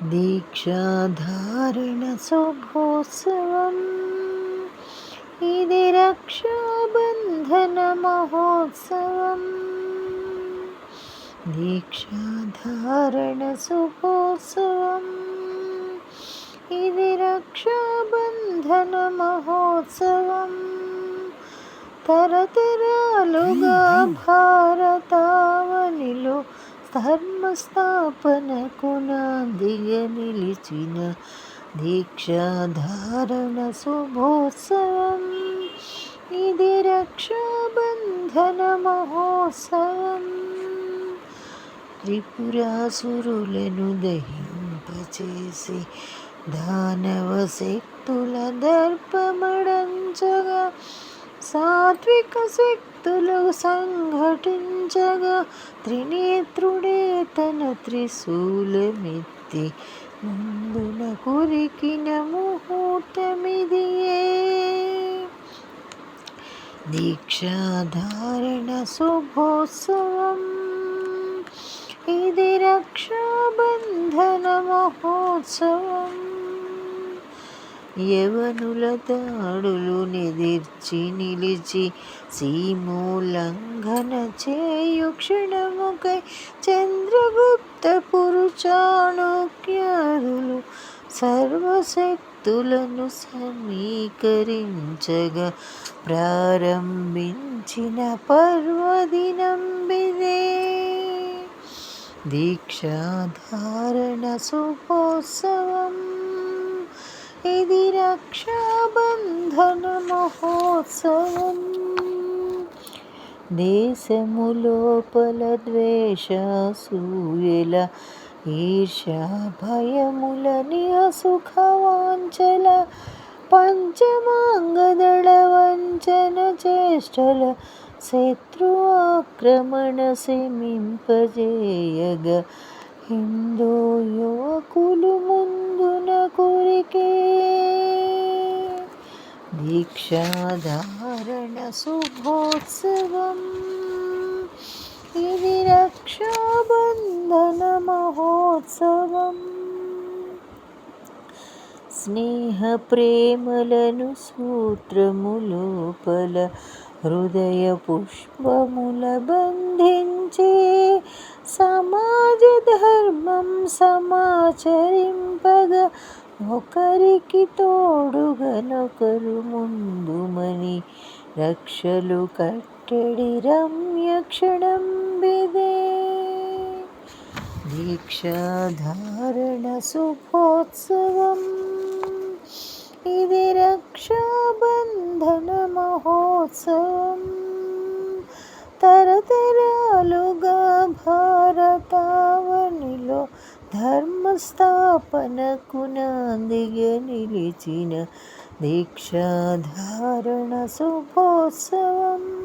దీక్షాధారణ శుభోత్సవం ఇది రక్షాబంధన మహోత్సవం. దీక్షాధారణ శుభోత్సవం ఇది రక్షాబంధన మహోత్సవం. తరతరాలుగా భారతావనిలో ధర్మస్థాపనకు నాందిగా నిలిచిన దీక్షాధారణ శుభోత్సవం ఇది రక్షాబంధన మహోత్సవం. త్రిపురాసురులను దహింపచేసి దానవ శక్తుల దర్పమడంచగా సాత్విక శక్తులు సంఘటించగా త్రినేత్రుడే తన త్రిశూలమెత్తి ముందున కురికిన ముహూర్తమిదియే. దీక్షాధారణ శుభోత్సవం ఇది రక్షాబంధన మహోత్సవం. యవనుల దాడులు నెదిర్చి నిలిచి సీమోల్లంఘన చేయు క్షణముకై చంద్రగుప్త పురుచాణుక్యాదులు సర్వశక్తులను సమీకరించగా ప్రారంభించిన పర్వదినంబిదే. దీక్షాధారణ శుభోత్సవం ఇది రక్షాబంధన మహోత్సవం. దేశములోపల ద్వేషాసూయల ఈర్ష్యా భయములని అసుఖవాంఛల పంచమాంగదళ వంచన చేష్టల శత్రు ఆక్రమణ శమింపజేయగా హిందూ యువకులు ముందున కురికే. దీక్షాధారణ శుభోత్సవం ఇది రక్షాబంధన మహోత్సవం. స్నేహ ప్రేమలను సూత్రములోపల హృదయ పుష్పముల బంధించే సమాజ ధర్మం సమాచరింపగా ఒకరికి తోడుగనొకరు ముందుమని రక్షలు కట్టడి రమ్య క్షణం బిదే. దీక్షాధారణ శుభోత్సవం ఇది రక్షాబంధన మహోత్సవం. తరతరాలుగా భారతావనిలో ధర్మస్థాపనకు నాందిగా నిలిచిన దీక్షాధారణ శుభోత్సవం.